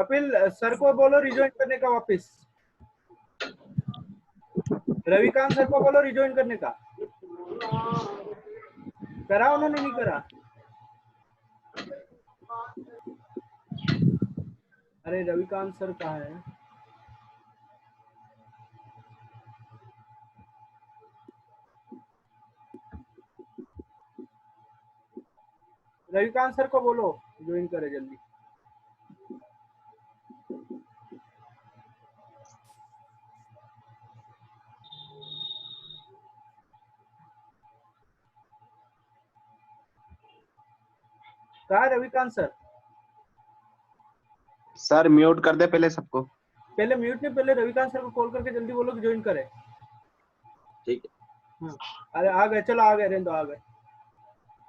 Kapil sir को बोलो rejoin करने का वापस। रविकांत सर को बोलो रिज्वाइन करने का। करा उन्होंने, नहीं करा? अरे रविकांत सर कहाँ है? रविकांत सर को बोलो ज्वाइन करे जल्दी। कहा है रविकांत सर? सर म्यूट कर दे पहले सबको। पहले म्यूट नहीं, पहले रविकांत सर को कॉल करके जल्दी बोलो कि ज्वाइन करे। ठीक है। हाँ, अरे आ गए, चलो आ गए, रेंदो आ गए।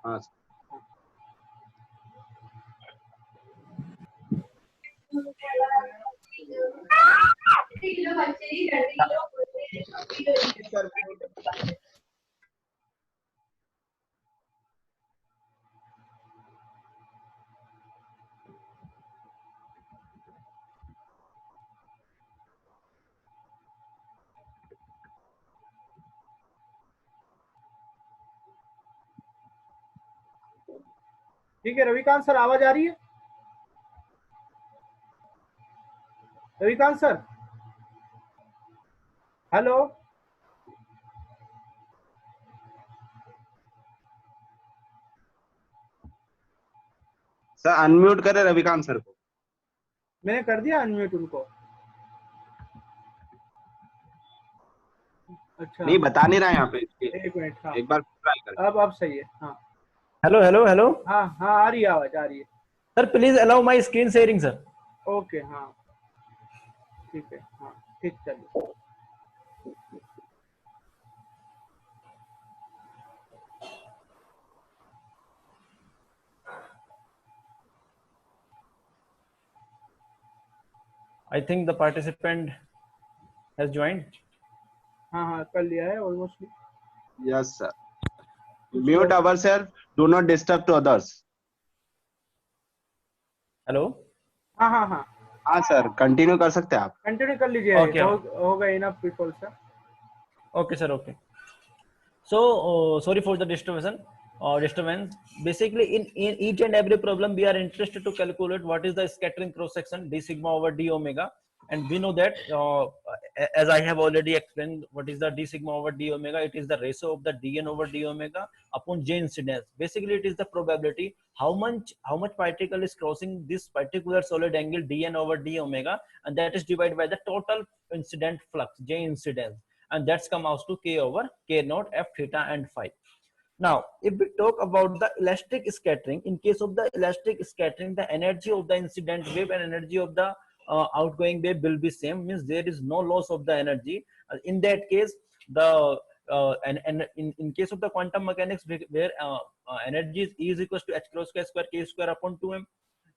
हाँ सर। ठीक है रविकांत सर, आवाज आ रही है? Ravikant sir, hello. Sir unmute करे रविकांत सर को। मैंने कर दिया अनम्यूट उनको। अच्छा, नहीं बता नहीं रहा यहाँ पे। एक मिनट। हाँ, एक बार ट्राई कर। अब सही है। हाँ हेलो हेलो हेलो। हाँ हाँ, आ रही है, आवाज आ रही है। Sir please allow my screen sharing sir. Okay, हाँ ठीक है। हाँ ठीक, चलिए। I think the participant has joined. हाँ हाँ, कर लिया है almost. Yes sir. Mute ourselves, do not disturb to others. Hello. हाँ हाँ हाँ, हाँ सर, कंटिन्यू कर सकते हैं आप। कंटिन्यू कर लीजिए। Okay. हो गए enough people sir. Okay sir, okay. So sorry for the disturbance. Disturbance. Basically, in each and every problem, we are interested to calculate what is the scattering cross section d sigma over d omega, and we know that as I have already explained, what is the d sigma over d omega? It is the ratio of the dn over d omega upon j incidence. Basically, it is the probability how much particle is crossing this particular solid angle dn over d omega, and that is divided by the total incident flux j incidence, and that's come out to k over k naught f theta and phi. Now, if we talk about the elastic scattering, in case of the elastic scattering, the energy of the incident wave and energy of the outgoing wave will be same, means there is no loss of the energy. In that case, the and in case of the quantum mechanics, where energy is E is equals to h cross k square k square upon 2m,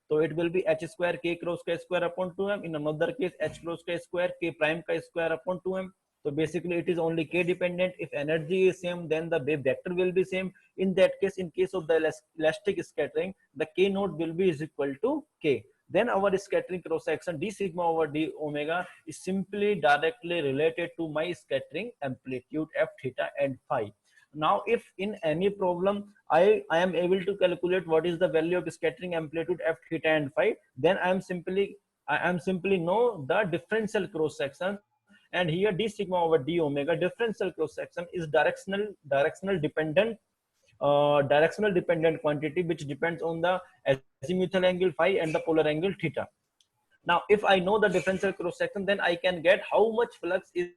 so it will be h square k cross k square upon 2m. In another case, h cross k square k prime k square upon 2m. So basically it is only k dependent. If energy is same, then the wave vector will be same. In that case, in case of the elastic scattering, the k naught will be is equal to k. Then our scattering cross section d sigma over d omega is simply directly related to my scattering amplitude f theta and phi. Now if in any problem I am able to calculate what is the value of scattering amplitude f theta and phi, then I am simply know the differential cross section, and here d sigma over d omega differential cross section is directional dependent quantity, which depends on the azimuthal angle phi and the polar angle theta. Now if I know the differential cross section, then I can get how much flux is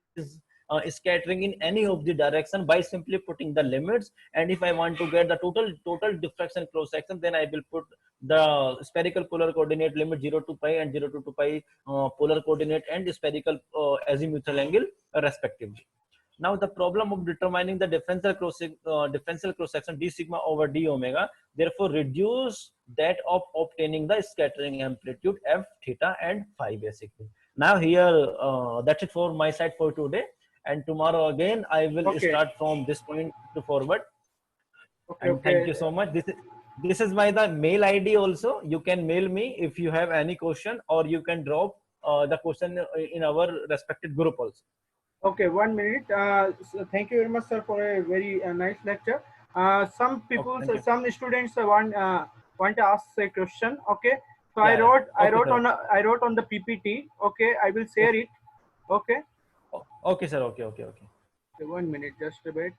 scattering in any of the direction by simply putting the limits. And if I want to get the total diffraction cross section, then I will put the spherical polar coordinate limit 0 to pi and 0 to 2 pi polar coordinate and spherical azimuthal angle respectively. Now the problem of determining the differential cross section d sigma over d omega therefore reduce that of obtaining the scattering amplitude f theta and phi basically. Now here that's it for my side for today, and tomorrow again I will start from this point to forward. Okay, and thank you so much. This is my the mail ID also. You can mail me if you have any question, or you can drop the question in our respected group also. Okay, 1 minute. So thank you very much, sir, for a very nice lecture. Some Okay, people, thank you. some students want to ask a question. Okay, so Yeah, yeah. I Okay, wrote sir. I wrote on the PPT. Okay, I will share Okay. it. Okay, Okay, sir. Okay, okay, okay. okay, 1 minute, just a bit.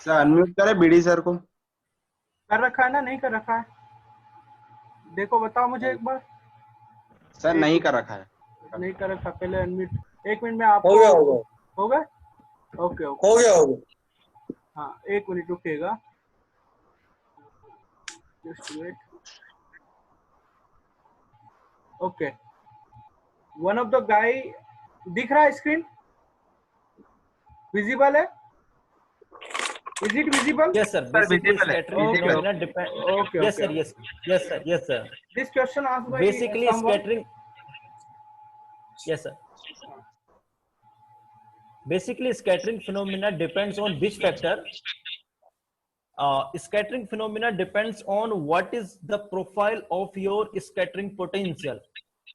Sir unmute करें BD sir को. कर रखा है ना, नहीं कर रखा है? देखो, बताओ मुझे एक बार. सर एक नहीं कर रखा है. नहीं कर रखा, पहले अनम्यूट. 1 मिनट में हो आपको गया होगा, होगा. ओके ओके, हो गया होगा. हाँ 1 मिनट रुकेगा. Just wait. Okay, one of the guy दिख रहा है स्क्रीन? विजिबल है? Is it visible? Yes, sir. Basically, scattering Okay, phenomena depend. Okay, Yes, okay. sir. Yes, yes, sir. Yes, sir. This question asked by Basically, someone. scattering. Yes, sir. Basically, scattering phenomena depends on which factor? Scattering phenomena depends on what is the profile of your scattering potential.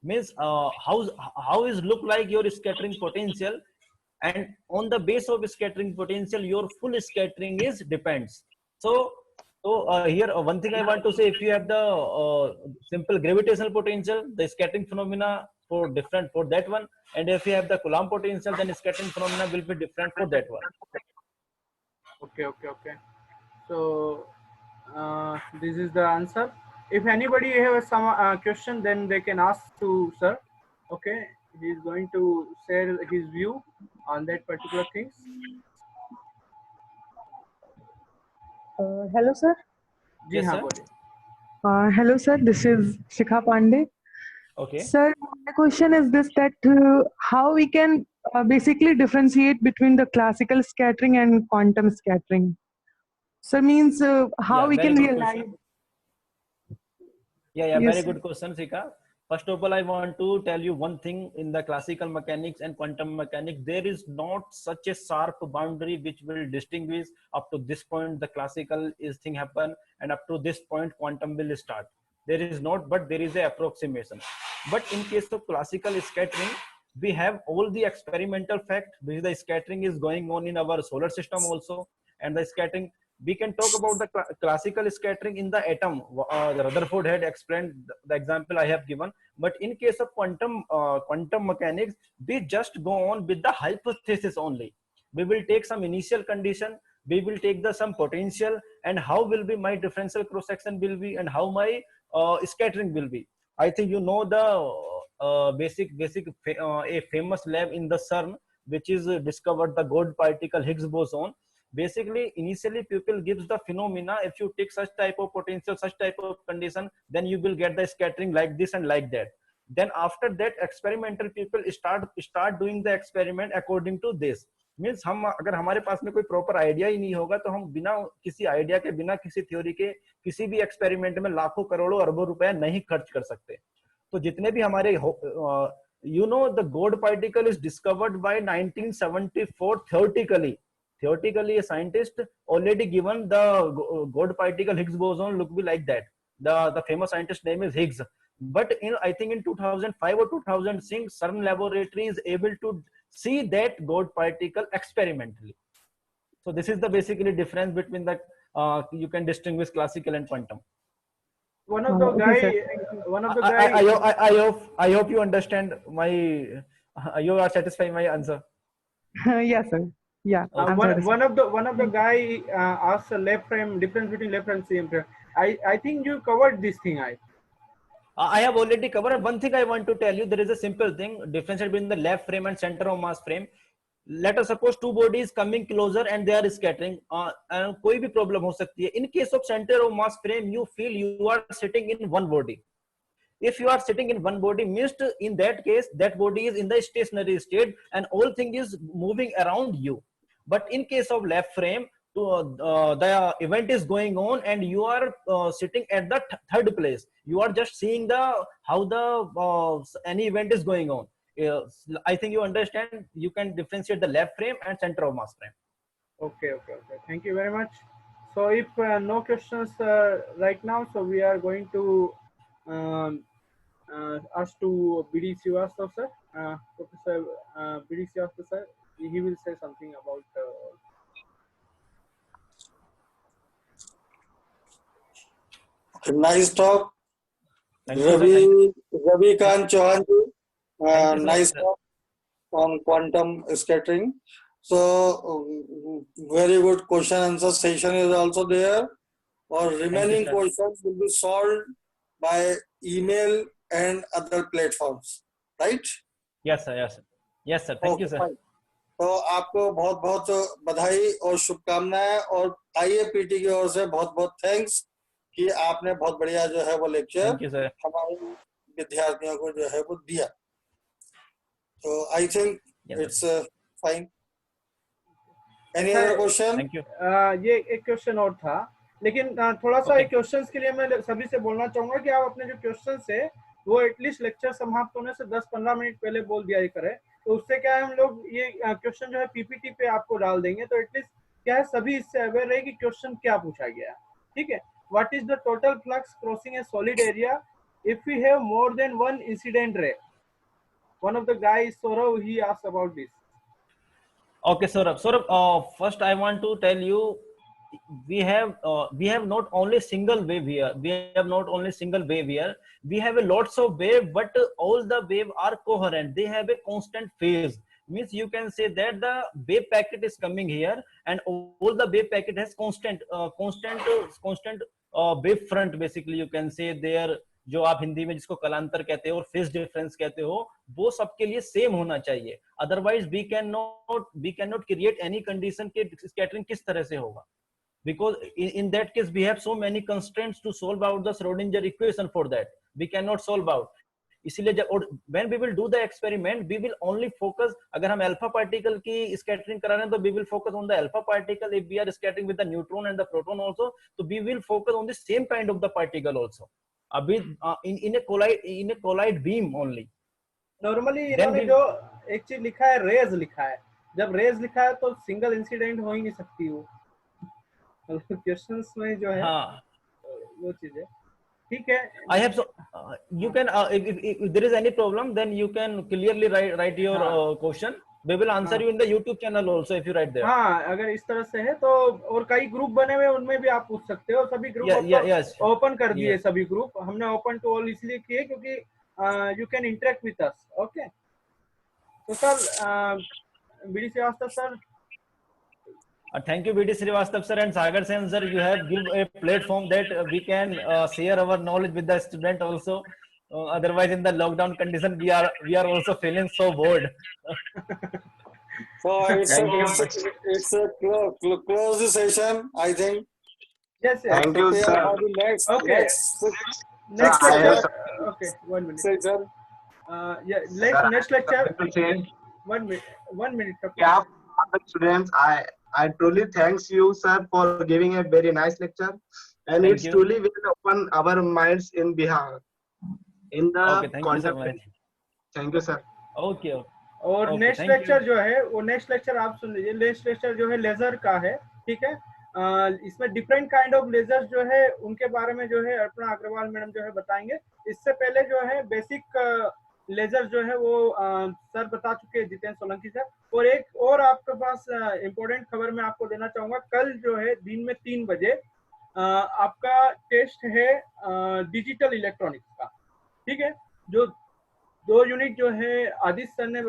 Means how is look like your scattering potential, and on the base of scattering potential, your full scattering is depends. So here one thing I want to say: if you have the simple gravitational potential, the scattering phenomena for different for that one, and if you have the Coulomb potential, then scattering phenomena will be different for that one. Okay, okay, okay. So this is the answer. If anybody has some question, then they can ask to sir. Okay, he is going to share his view on that particular things. Hello, sir. Ji Yes, हाँ, sir. बोलिए. Hello, sir. This is Shikha Pandey. Okay. Sir, my question is this: that how we can basically differentiate between the classical scattering and quantum scattering? Sir, means how Yeah, we very can good realize? question. Yeah, Yes, very sir. good question, Sika. First of all, I want to tell you one thing: in the classical mechanics and quantum mechanics, there is not such a sharp boundary which will distinguish up to this point the classical is thing happen, and up to this point quantum will start. There is not, but there is a approximation. But in case of classical scattering, we have all the experimental fact which the scattering is going on in our solar system also, and the scattering we can talk about the classical scattering in the atom. Rutherford had explained the example I have given. But in case of quantum mechanics, we just go on with the hypothesis only. We will take some initial condition. We will take the some potential, and how will be my differential cross section will be, and how my scattering will be. I think you know the a famous lab in the CERN, which is discovered the gold particle Higgs boson. Basically, initially people gives the phenomena. If you take such type of potential, such type of condition, then you will get the scattering like this and like that. Then after that, experimental people start doing the experiment according to this. Means हम अगर हमारे पास में कोई proper idea ही नहीं होगा, तो हम बिना किसी आइडिया के, बिना किसी थ्योरी के, किसी भी एक्सपेरिमेंट में लाखों करोड़ों अरबों रुपए नहीं खर्च कर सकते. तो जितने भी हमारे you know the gold particle is discovered by 1974 theoretically a scientist already given the gold particle Higgs boson look be like that. The famous scientist name is Higgs. But in I think in 2005 or 2006, CERN laboratory is able to see that gold particle experimentally. So this is the basically difference between the you can distinguish classical and quantum. One of the Okay, I hope you understand my. You are satisfied my answer. sir. Yes, sir. Yeah. I'm one satisfied. of the guy asked the left frame difference between left and same frame. I think you covered this thing. I have already covered. One thing I want to tell you, there is a simple thing difference between the left frame and center of mass frame. Let us suppose two bodies coming closer and they are scattering. And कोई भी problem हो सकती है. In case of center of mass frame, you feel you are sitting in one body. If you are sitting in one body, means in that case, that body is in the stationary state and all thing is moving around you. But in case of left frame, the event is going on and you are sitting at the third place. You are just seeing the how the any event is going on. I think you understand. You can differentiate the left frame and center of mass frame. Okay. Thank you very much. So if no questions right now, so we are going to ask to BD Srivastava sir, Professor BD Srivastava sir. He will say something about. Nice talk, Thank you, sir. Thank you. Ravi Kant Chauhan ji. Thank you, sir. Nice talk on quantum scattering. So very good question answer session is also there. Or remaining sir. questions will be solved by email and other platforms, right? Yes, sir. Yes, sir. Yes, sir. Thank you, Okay, sir. fine. तो आपको बहुत बहुत बधाई और शुभकामनाएं और IAPT की ओर से बहुत बहुत थैंक्स कि आपने बहुत बढ़िया जो है वो लेक्चर Thank you, sir. हमारे विद्यार्थियों को जो है वो दिया. तो I think Yes, sir. It's fine. Any other question? Thank you. ये एक क्वेश्चन और था, लेकिन थोड़ा सा Okay. क्वेश्चंस के लिए मैं सभी से बोलना चाहूंगा कि आप अपने जो क्वेश्चंस है वो एटलीस्ट लेक्चर समाप्त होने से 10-15 मिनट पहले बोल दिया करें. तो उससे क्या है, हम लोग ये क्वेश्चन जो है पीपीटी पे आपको डाल देंगे, तो एटलीस्ट क्या है सभी इससे अवेयर रहे कि क्वेश्चन क्या पूछा गया है. ठीक है. What is the total flux crossing a solid area if we have more than one incident ray? One of the guys Saurav, he asked about this. Okay, Saurabh. Saurabh, first I want to tell you, we have not only single wave here. We have not only single wave here. We have a lots of wave, but all the wave are coherent. They have a constant phase. Means you can say that the wave packet is coming here, and all the wave packet has constant wave front. Basically, you can say there. जो आप हिंदी में जिसको कलांतर कहते हो और phase difference कहते हो, वो सबके लिए सेम होना चाहिए. Otherwise we can not create any condition के स्कैटरिंग किस तरह से होगा, because in that case we have so many constraints to solve out the Schrodinger equation. For that we cannot solve out. इसीलिए जब when we will do the experiment we will only focus, अगर हम alpha particle की scattering करा रहे हैं तो we will focus on the alpha particle. If we are scattering with the neutron and the proton also, so we will focus on the same kind of the particle also. अभी in a collide beam only. Normally इन्होंने जो एक चीज लिखा है, raise लिखा है. जब रेज लिखा है तो सिंगल इंसिडेंट हो ही नहीं सकती वो. क्वेश्चंस में जो है हाँ, वो चीज है. ठीक है. I have you can if there is any problem then you can clearly write your question. We will answer you in the YouTube channel also if you write there. हाँ, अगर इस तरह से है तो और कई ग्रुप बने हुए उनमें भी आप पूछ सकते हो. सभी ग्रुप ओपन कर दिए. सभी ग्रुप हमने ओपन टू ऑल इसलिए किए क्योंकि you can interact with us. Okay. तो sir BD Srivastava sir. Thank you, BD Srivastava sir and Sagar Sen sir. You have given a platform that we can share our knowledge with the student also. Otherwise, in the lockdown condition, we are also feeling so bored. So it's a close session, I think. Yes, yes. Thank you, sir. Next, Okay. Next Sir, I have lecture. Okay, 1 minute. session. Yeah, next lecture. to say, 1 minute. 1 minute. Okay. yeah, students, I truly thanks you, sir, for giving a very nice lecture, and Thank it's you. truly will open our minds in Bihar, in the Okay, thank you so concept. much. Thank you, sir. Okay. और Okay, next thank you. Lecture जो है वो next lecture आप सुन लीजिए. Next lecture जो है laser का है. ठीक है. इसमें डिफरेंट काइंड ऑफ लेजर्स जो है उनके बारे में जो है अर्पणा अग्रवाल मैडम जो है बताएंगे. इससे पहले जो है बेसिक लेजर जो है वो सर बता चुके हैं, जितेंद्र सोलंकी सर. और एक और आपके पास इम्पोर्टेंट खबर मैं आपको देना चाहूंगा. कल जो है दिन में 3 बजे आपका टेस्ट है डिजिटल इलेक्ट्रॉनिक्स का. ठीक है. जो 2 यूनिट जो है आदित्य सर ने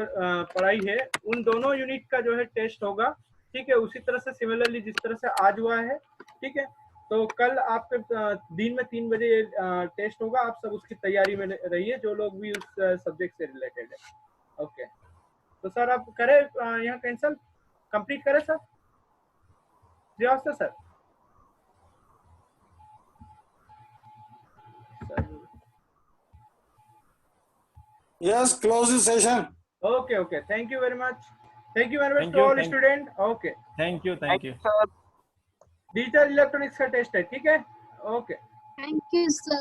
पढ़ाई है, उन दोनों यूनिट का जो है टेस्ट होगा. ठीक है. उसी तरह से सिमिलरली जिस तरह से आज हुआ है. ठीक है. तो कल आपके दिन में 3 बजे टेस्ट होगा. आप सब उसकी तैयारी में रहिए जो लोग भी उस सब्जेक्ट से रिलेटेड है. ओके. तो सर आप करें यहाँ कैंसिल कंप्लीट करें sir. Srivastava sir. Yes, close the session. Okay. Thank you very much. Thank you very much Thank to you, all thank- student. Okay. Thank you. Thank you. Digital electronics का test है. ठीक है. Okay. Thank you, sir.